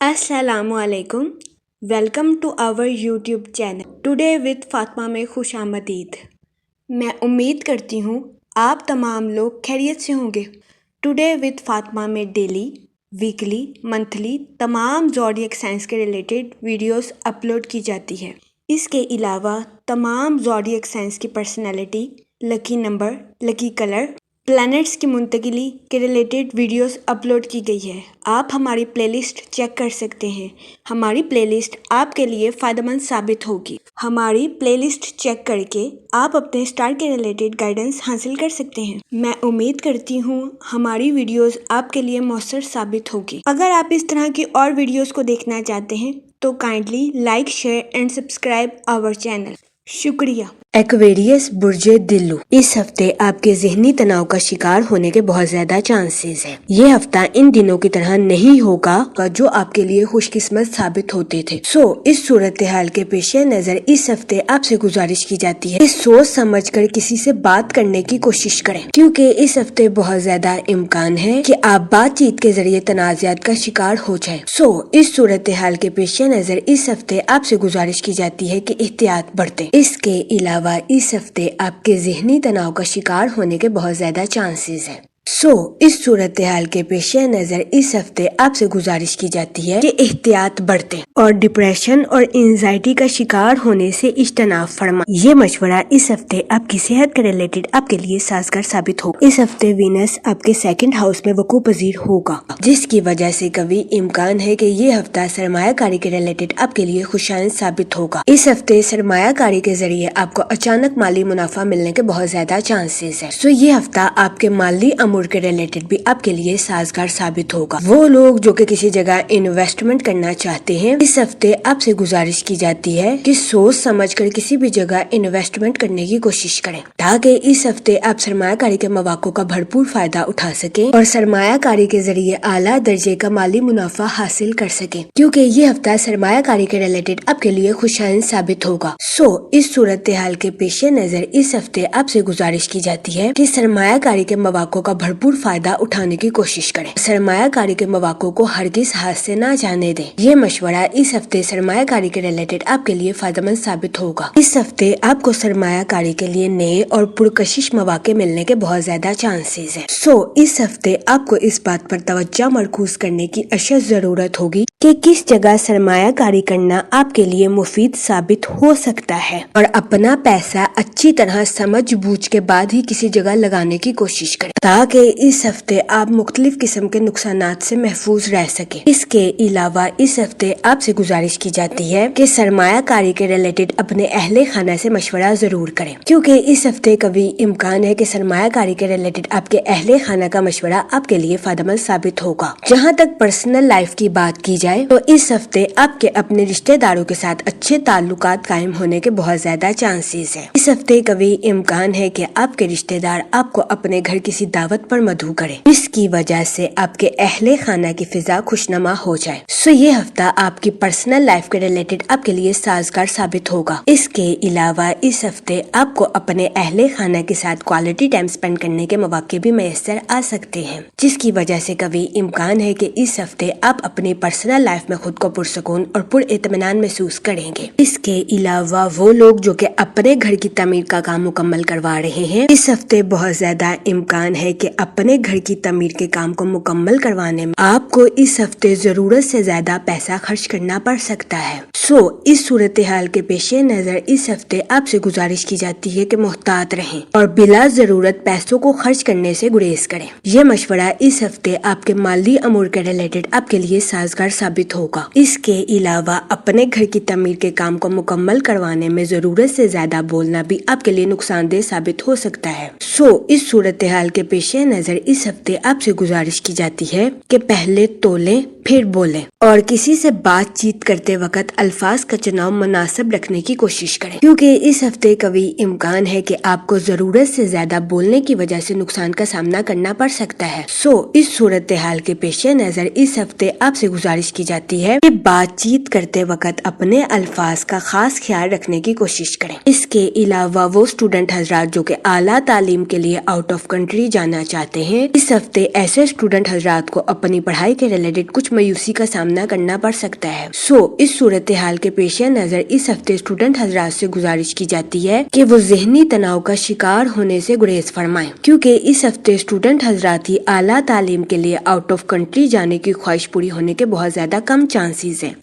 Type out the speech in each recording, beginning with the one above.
अस्सलाम वालेकुम। Welcome to our YouTube channel today with Fatima में खुश आमदीद। मैं उम्मीद करती हूँ आप तमाम लोग खैरियत से होंगे। टुडे विद फातिमा में डेली, वीकली, मंथली तमाम ज़ोडिएक साइंस के रिलेटेड वीडियोस अपलोड की जाती है। इसके अलावा तमाम ज़ोडिएक साइंस की personality, lucky number, lucky colour, planets की मुंतकिली के रिलेटेड वीडियोस अपलोड की गई है। आप हमारी प्लेलिस्ट चेक कर सकते हैं। हमारी प्लेलिस्ट आपके लिए फ़ायदेमंद साबित होगी। हमारी प्लेलिस्ट चेक करके आप अपने स्टार के रिलेटेड गाइडेंस हासिल कर सकते हैं। मैं उम्मीद करती हूँ हमारी वीडियोस आपके लिए मौसर साबित होगी। अगर आप इस तरह की और वीडियोस को देखना चाहते हैं तो kindly like, share and subscribe our channel. शुक्रिया। एक्वेरियस बुर्जे दिल्लू, इस हफ्ते आपके जहनी तनाव का शिकार होने के बहुत ज्यादा चांसेस हैं। ये हफ्ता इन दिनों की तरह नहीं होगा जो आपके लिए खुशकिस्मत साबित होते थे। इस सूरत हाल के पेश नजर इस हफ्ते आपसे गुजारिश की जाती है कि सोच समझ कर किसी से बात करने की कोशिश करें, क्योंकि इस हफ्ते बहुत ज्यादा इम्कान है कि आप बातचीत के जरिए तनाज़ात का शिकार हो जाएं। इस सूरत हाल के पेश नजर इस हफ्ते आपसे गुजारिश की जाती है कि एहतियात बरतें। इसके अलावा इस हफ्ते आपके ज़हनी तनाव का शिकार होने के बहुत ज्यादा चांसेस हैं। इस सूरत हाल के पेश नजर इस हफ्ते आपसे गुजारिश की जाती है कि एहतियात बरतें और डिप्रेशन और एंजाइटी का शिकार होने से इज्तनाब फरमाएं। ये मशवरा इस हफ्ते आपकी सेहत के रिलेटेड आपके लिए साजगार साबित होगा। इस हफ्ते वीनस आपके सेकंड हाउस में वकू पजीर होगा, जिसकी वजह से कभी इम्कान है कि ये हफ्ता सरमायाकारी के रिलेटेड आपके लिए खुशाइन साबित होगा। इस हफ्ते सरमायाकारी के जरिए आपको अचानक माली मुनाफा मिलने के बहुत ज्यादा चांसेस है। ये हफ्ता आपके माली के रिलेटेड भी आपके लिए साजगार साबित होगा। वो लोग जो कि किसी जगह इन्वेस्टमेंट करना चाहते हैं, इस हफ्ते आपसे गुजारिश की जाती है कि सोच समझकर किसी भी जगह इन्वेस्टमेंट करने की कोशिश करें, ताकि इस हफ्ते आप सरमायाकारी के मौक़ों का भरपूर फायदा उठा सकें और सरमायाकारी के जरिए आला दर्जे का माली मुनाफा हासिल कर सकें, क्योंकि ये हफ्ता सरमायाकारी के रिलेटेड आपके लिए खुशाइन साबित होगा। इस सूरत हाल के पेश नजर इस हफ्ते आपसे गुजारिश की जाती है कि सरमायाकारी के मौक़ों का भरपूर फायदा उठाने की कोशिश करें। सरमायाकारी के मौक़ों को हरगिज हाथ से ना जाने दें। ये मशवरा इस हफ्ते सरमायाकारी के रिलेटेड आपके लिए फायदेमंद साबित होगा। इस हफ्ते आपको सरमायाकारी के लिए नए और पुरकशिश मौके मिलने के बहुत ज्यादा चांसेस हैं। इस हफ्ते आपको इस बात पर तवज्जो मरकूज करने की अशद जरूरत होगी कि किस जगह सरमायाकारी करना आपके लिए मुफीद साबित हो सकता है, और अपना पैसा अच्छी तरह समझ बूझ के बाद ही किसी जगह लगाने की कोशिश करें, ताकि इस हफ्ते आप मुख्तलिफ किस्म के नुकसानात से महफूज रह सके। इसके अलावा इस हफ्ते आपसे गुजारिश की जाती है कि सरमायाकारी के रिलेटेड अपने अहले खाना से मशवरा जरूर करें, क्योंकि इस हफ्ते कभी इम्कान है कि सरमायाकारी के रिलेटेड आपके अहले खाना का मशवरा आपके लिए फायदेमंद साबित होगा। जहाँ तक पर्सनल लाइफ की बात की जाए तो इस हफ्ते आपके अपने रिश्तेदारों के साथ अच्छे ताल्लुकात कायम होने के बहुत ज्यादा चांसेस हैं। इस हफ्ते कभी इम्कान है कि आपके रिश्तेदार आपको अपने घर किसी दावत पर मधु करें, इसकी वजह से आपके अहले खाना की फिजा खुशनुमा हो जाए। ये हफ्ता आपकी पर्सनल लाइफ के रिलेटेड आपके लिए साजगार साबित होगा। इसके अलावा इस हफ्ते आपको अपने अहले खाना के साथ क्वालिटी टाइम स्पेंड करने के मौके भी मैसर आ सकते हैं, जिसकी वजह से कभी इम्कान है कि इस हफ्ते आप अपनी पर्सनल लाइफ में खुद को पुरसकून और पुरइत्मीनान महसूस करेंगे। इसके अलावा वो लोग जो कि अपने घर की तमीर का काम मुकम्मल करवा रहे हैं, इस हफ्ते बहुत ज्यादा इम्कान है कि अपने घर की तमीर के काम को मुकम्मल करवाने में आपको इस हफ्ते जरूरत से ज्यादा पैसा खर्च करना पड़ सकता है। इस सूरत हाल के पेश नजर इस हफ्ते आपसे गुजारिश की जाती है कि मुहतात रहें और बिला जरूरत पैसों को खर्च करने से गुरेज करें। यह मशवरा इस हफ्ते आपके माली अमूर के रिलेटेड आपके लिए साजगार साबित होगा। इसके अलावा अपने घर की तमीर के काम को मुकम्मल करवाने में जरूरत से ज्यादा बोलना भी आपके लिए नुकसानदेह साबित हो सकता है। इस सूरत हाल के पेश नजर इस हफ्ते आपसे गुजारिश की जाती है कि पहले तोलें फिर बोलें और किसी से बातचीत करते वक्त अल्फाज का चुनाव मुनासिब रखने की कोशिश करें, क्योंकि इस हफ्ते कभी इम्कान है कि आपको जरूरत से ज्यादा बोलने की वजह से नुकसान का सामना करना पड़ सकता है। इस सूरत हाल के पेश नजर इस हफ्ते आपसे गुजारिश की जाती है कि बातचीत करते वक्त अपने अल्फाज का खास ख्याल रखने की कोशिश करें। इसके अलावा वो स्टूडेंट हजरात जो कि आला तालीम के लिए आउट ऑफ कंट्री जाना चाहते हैं, इस हफ्ते ऐसे स्टूडेंट हजरात को अपनी पढ़ाई के रिलेटेड कुछ मायूसी का सामना करना पड़ सकता है। इस सूरत हाल के पेश नजर इस हफ्ते स्टूडेंट हजरात से गुजारिश की जाती है कि वो ज़हनी तनाव का शिकार होने से गुरेज फरमाएं, क्योंकि इस हफ्ते स्टूडेंट हजरात ही आला तालीम के लिए आउट ऑफ कंट्री जाने की ख्वाहिश पूरी होने के बहुत ज्यादा कम चांसेस हैं।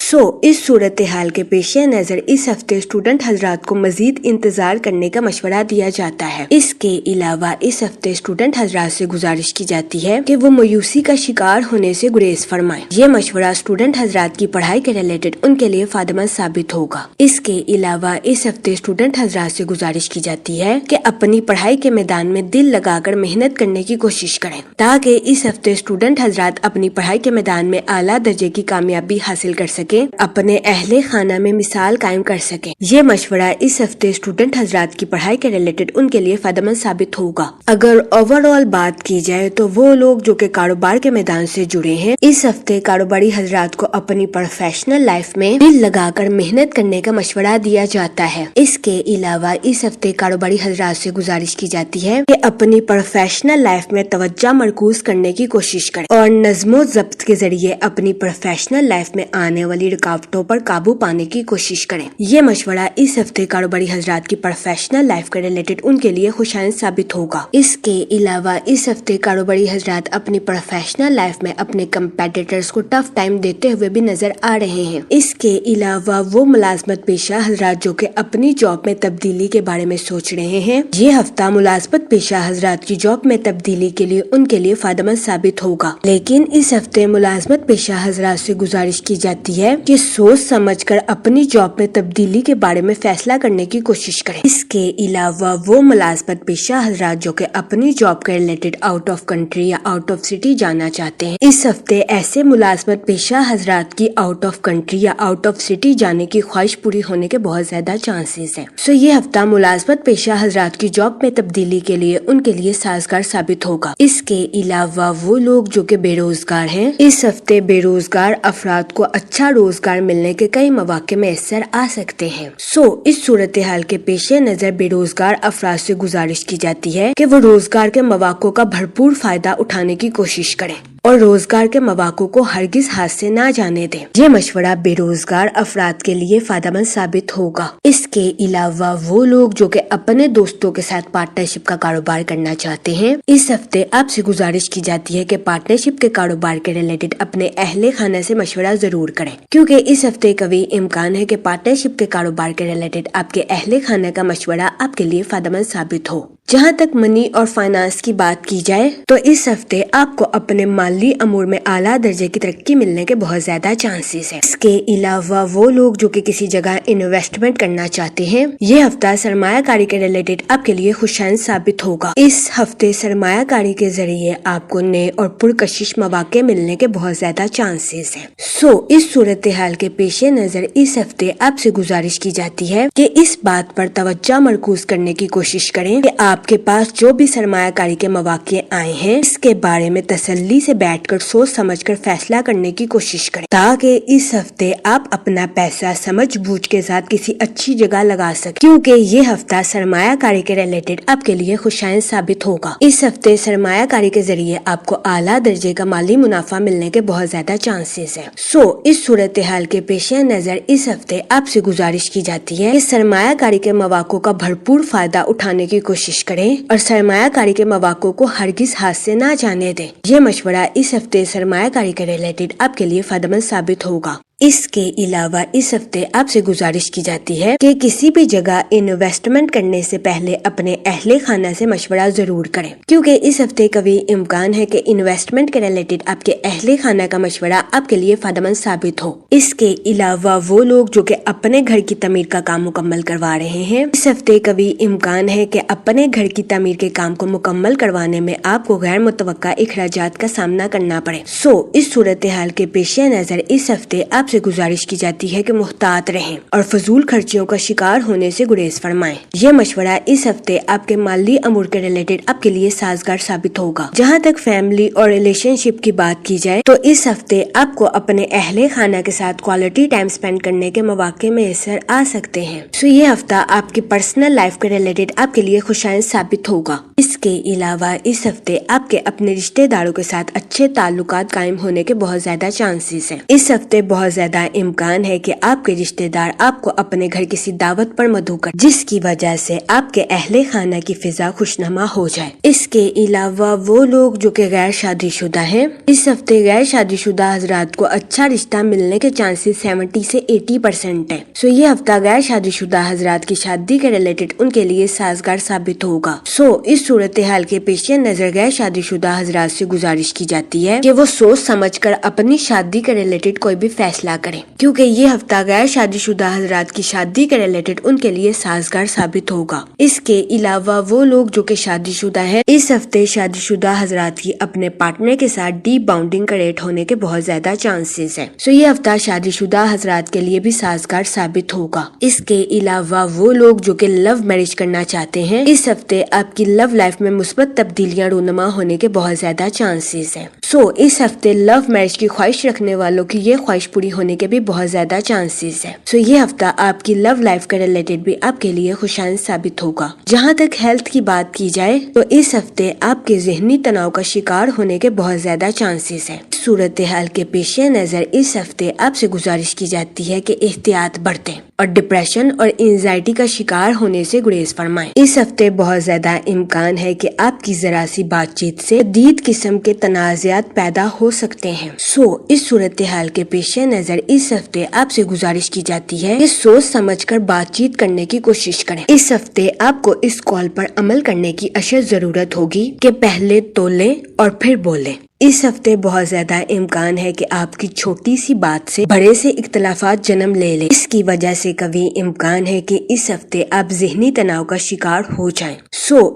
इस सूरत हाल के पेश नजर इस हफ्ते स्टूडेंट हजरात को मजीद इंतजार करने का मशवरा दिया जाता है। इसके अलावा इस हफ्ते स्टूडेंट हजरात से गुजारिश की जाती है कि वो मायूसी का शिकार होने से गुरेज फरमाएं। ये मशवरा स्टूडेंट हजरात की पढ़ाई के रिलेटेड उनके लिए फायदेमंद साबित होगा। इसके अलावा इस हफ्ते स्टूडेंट हजरात से गुजारिश की जाती है कि अपनी पढ़ाई के मैदान में दिल लगाकर मेहनत करने की कोशिश करें, ताकि इस हफ्ते स्टूडेंट हजरात अपनी पढ़ाई के मैदान में आला दर्जे की कामयाबी हासिल कर सके, अपने अहले खाना में मिसाल कायम कर सके। ये मशवरा इस हफ्ते स्टूडेंट हजरात की पढ़ाई के रिलेटेड उनके लिए फायदेमंद साबित होगा। अगर ओवरऑल बात की जाए तो वो लोग जो कि कारोबार के मैदान से जुड़े हैं, इस हफ्ते कारोबारी हजरात को अपनी प्रोफेशनल लाइफ में दिल लगाकर मेहनत करने का मशवरा दिया जाता है। इसके अलावा इस हफ्ते कारोबारी हजरात से गुजारिश की जाती है कि अपनी प्रोफेशनल लाइफ में तवज्जो मरकूज करने की कोशिश करें और नज़्मो ज़ब्त के जरिए अपनी प्रोफेशनल लाइफ में आने वाली रुकावटों पर काबू पाने की कोशिश करें। ये मशवरा इस हफ्ते कारोबारी हजरात की प्रोफेशनल लाइफ के रिलेटेड उनके लिए खुशाइन साबित होगा। इसके अलावा इस हफ्ते कारोबारी हजरात अपनी प्रोफेशनल लाइफ में अपने कंपेटिटर्स को टफ टाइम देते हुए भी नजर आ रहे हैं। इसके अलावा वो मुलाजमत पेशा हजरात जो कि अपनी जॉब में तब्दीली के बारे में सोच रहे हैं, ये हफ्ता मुलाजमत पेशा हजरात की जॉब में तब्दीली के लिए उनके लिए फायदेमंद साबित होगा। लेकिन इस हफ्ते मुलाजमत पेशा हजरात से गुजारिश की जाती है कि सोच समझकर अपनी जॉब में तब्दीली के बारे में फैसला करने की कोशिश करें। इसके अलावा वो मुलाजमत पेशा हजरात जो कि अपनी जॉब के रिलेटेड आउट ऑफ कंट्री या आउट ऑफ सिटी जाना चाहते हैं, इस हफ्ते ऐसे मुलाजमत पेशा हजरात की आउट ऑफ कंट्री या आउट ऑफ सिटी जाने की ख्वाहिश पूरी होने के बहुत ज्यादा चांसेस हैं। ये हफ्ता मुलाजमत पेशा हजरात की जॉब में तब्दीली के लिए उनके लिए साजगार साबित होगा। इसके अलावा वो लोग जो कि बेरोजगार हैं, इस हफ्ते बेरोजगार अफराद को अच्छा रोजगार मिलने के कई मौके मैसर आ सकते हैं। इस सूरत हाल के पेश नजर बेरोजगार अफराद से गुजारिश की जाती है कि वो रोजगार के मौकों का भरपूर फायदा उठाने की कोशिश करें और रोजगार के मौकों को हरगिज हाथ से ना जाने दें। ये मशवरा बेरोजगार अफराद के लिए फायदेमंद साबित होगा। इसके अलावा वो लोग जो कि अपने दोस्तों के साथ पार्टनरशिप का कारोबार करना चाहते हैं, इस हफ्ते आपसे गुजारिश की जाती है कि पार्टनरशिप के कारोबार के रिलेटेड अपने अहले खाना से मशवरा जरूर करें, क्योंकि इस हफ्ते कभी इम्कान है कि पार्टनरशिप के कारोबार के रिलेटेड आपके अहले खाना का मशवरा आपके लिए फायदेमंद साबित हो। जहाँ तक मनी और फाइनेंस की बात की जाए तो इस हफ्ते आपको अपने माली अमूर में आला दर्जे की तरक्की मिलने के बहुत ज्यादा चांसेस हैं। इसके अलावा वो लोग जो कि किसी जगह इन्वेस्टमेंट करना चाहते हैं, ये हफ्ता सरमायाकारी के रिलेटेड आपके लिए खुशाइन साबित होगा। इस हफ्ते सरमायाकारी के जरिए आपको नए और पुरकशिश मौके मिलने के बहुत ज्यादा चांसेस हैं। इस सूरत हाल के पेश नजर इस हफ्ते आपसे गुजारिश की जाती है कि इस बात पर तवज्जो मरकूज करने की कोशिश करें कि आपके पास जो भी सरमायाकारी के मौके आए हैं, इसके बारे में तसल्ली से बैठकर सोच समझकर फैसला करने की कोशिश करें, ताकि इस हफ्ते आप अपना पैसा समझ बूझ के साथ किसी अच्छी जगह लगा सकें, क्योंकि ये हफ्ता सरमायाकारी के रिलेटेड आपके लिए खुशाइन साबित होगा। इस हफ्ते सरमायाकारी के जरिए आपको आला दर्जे का माली मुनाफा मिलने के बहुत ज्यादा चांसेस हैं। इस सूरत हाल के पेश नजर इस हफ्ते आपसे गुजारिश की जाती है कि सरमायाकारी के मौकों का भरपूर फायदा उठाने की कोशिश करें और सरमायाकारी के मौकों को हरगिज हाथ से ना जाने दें। ये मशवरा इस हफ्ते सरमायाकारी के रिलेटेड आपके लिए फायदेमंद साबित होगा। इसके अलावा इस हफ्ते आपसे गुजारिश की जाती है कि किसी भी जगह इन्वेस्टमेंट करने से पहले अपने अहले खाना से मशवरा जरूर करें, क्योंकि इस हफ्ते कभी इम्कान है कि इन्वेस्टमेंट के रिलेटेड आपके अहले खाना का मशवरा आपके लिए फायदेमंद साबित हो। इसके अलावा वो लोग जो कि अपने घर की तमीर का काम मुकम्मल करवा रहे हैं, इस हफ्ते कभी इम्कान है कि अपने घर की तमीर के काम को मुकम्मल करवाने में आपको गैर मुतवक्का इखराजात का सामना करना पड़े। इस सूरत हाल के पेश नजर इस हफ्ते آپ سے گزارش کی جاتی ہے کہ محتاط رہیں اور فضول خرچیوں کا شکار ہونے سے گریز فرمائیں۔ یہ مشورہ اس ہفتے آپ کے مالی امور کے ریلیٹڈ آپ کے لیے سازگار ثابت ہوگا۔ جہاں تک فیملی اور ریلیشن شپ کی بات کی جائے تو اس ہفتے آپ کو اپنے اہل خانہ کے ساتھ کوالٹی ٹائم سپینڈ کرنے کے مواقع میسر آ سکتے ہیں۔ یہ ہفتہ آپ کی پرسنل لائف کے ریلیٹڈ آپ کے لیے خوشائند ثابت ہوگا۔ اس کے علاوہ اس ہفتے آپ کے اپنے رشتہ داروں کے ساتھ اچھے تعلقات قائم ہونے کے بہت زیادہ چانسز ہیں۔ اس ہفتے بہت زیادہ امکان ہے کہ آپ کے رشتہ دار آپ کو اپنے گھر کسی دعوت پر مدعو کر، جس کی وجہ سے آپ کے اہل خانہ کی فضا خوشنما ہو جائے۔ اس کے علاوہ وہ لوگ جو کہ غیر شادی شدہ ہیں، اس ہفتے غیر شادی شدہ حضرات کو اچھا رشتہ ملنے کے چانسز 70 سے 80% ہے۔ یہ ہفتہ غیر شادی شدہ حضرات کی شادی کے ریلیٹڈ ان کے لیے سازگار ثابت ہوگا۔ اس صورتحال کے پیش نظر غیر شادی شدہ حضرات سے گزارش کی جاتی ہے کہ وہ سوچ سمجھ کر اپنی شادی کے ریلیٹڈ کوئی بھی فیصلہ کریں، کیونکہ یہ ہفتہ غیر شادی شدہ حضرات کی شادی کے ریلیٹڈ ان کے لیے سازگار ثابت ہوگا۔ اس کے علاوہ وہ لوگ جو کہ شادی شدہ ہیں، اس ہفتے شادی شدہ حضرات کی اپنے پارٹنر کے ساتھ ڈیپ باؤنڈنگ کریٹ ہونے کے بہت زیادہ چانسز ہیں۔ یہ ہفتہ شادی شدہ حضرات کے لیے بھی سازگار ثابت ہوگا۔ اس کے علاوہ وہ لوگ جو کہ لو میرج کرنا چاہتے ہیں، اس ہفتے آپ کی لو لائف میں مثبت تبدیلیاں رونما ہونے کے بہت زیادہ چانسز ہیں۔ اس ہفتے لو میرج کی خواہش رکھنے والوں کی یہ خواہش پوری ہونے کے بھی بہت زیادہ چانسز ہیں۔ یہ ہفتہ آپ کی لو لائف کے ریلیٹڈ بھی آپ کے لیے خوشائند ثابت ہوگا۔ جہاں تک ہیلتھ کی بات کی جائے تو اس ہفتے آپ کے ذہنی تناؤ کا شکار ہونے کے بہت زیادہ چانسز ہیں۔ صورتحال کے پیش نظر اس ہفتے آپ سے گزارش کی جاتی ہے کہ احتیاط برتیں اور ڈپریشن اور انزائٹی کا شکار ہونے سے گریز فرمائیں۔ اس ہفتے بہت زیادہ امکان ہے کہ آپ کی ذرا سی بات چیت سے شدید قسم کے تنازعات پیدا ہو سکتے ہیں۔ اس صورتحال کے پیش نظر اس ہفتے آپ سے گزارش کی جاتی ہے کہ سوچ سمجھ کر بات چیت کرنے کی کوشش کریں۔ اس ہفتے آپ کو اس کال پر عمل کرنے کی اشد ضرورت ہوگی کہ پہلے تولیں اور پھر بولیں۔ اس ہفتے بہت زیادہ امکان ہے کہ آپ کی چھوٹی سی بات سے بڑے سے اختلافات جنم لے لیں۔ اس کی وجہ سے کبھی امکان ہے کہ اس ہفتے آپ ذہنی تناؤ کا شکار ہو جائیں۔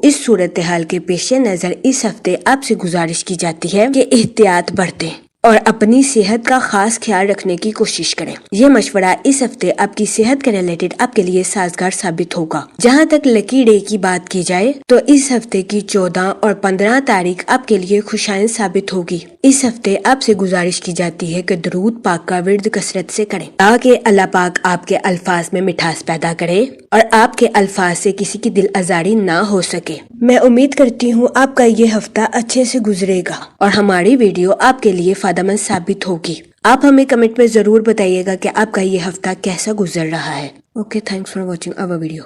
اس صورتحال کے پیش نظر اس ہفتے آپ سے گزارش کی جاتی ہے کہ احتیاط برتیں اور اپنی صحت کا خاص خیال رکھنے کی کوشش کریں۔ یہ مشورہ اس ہفتے آپ کی صحت کے ریلیٹڈ آپ کے لیے سازگار ثابت ہوگا۔ جہاں تک لکی ڈے کی بات کی جائے تو اس ہفتے کی 14 اور 15 تاریخ آپ کے لیے خوشائند ثابت ہوگی۔ اس ہفتے آپ سے گزارش کی جاتی ہے کہ درود پاک کا ورد کثرت سے کریں تاکہ اللہ پاک آپ کے الفاظ میں مٹھاس پیدا کرے اور آپ کے الفاظ سے کسی کی دل آزاری نہ ہو سکے۔ میں امید کرتی ہوں آپ کا یہ ہفتہ اچھے سے گزرے گا اور ہماری ویڈیو آپ کے لیے فائدہ مند ثابت ہوگی۔ آپ ہمیں کمنٹ میں ضرور بتائیے گا کہ آپ کا یہ ہفتہ کیسا گزر رہا ہے۔ Okay, thanks for watching our video.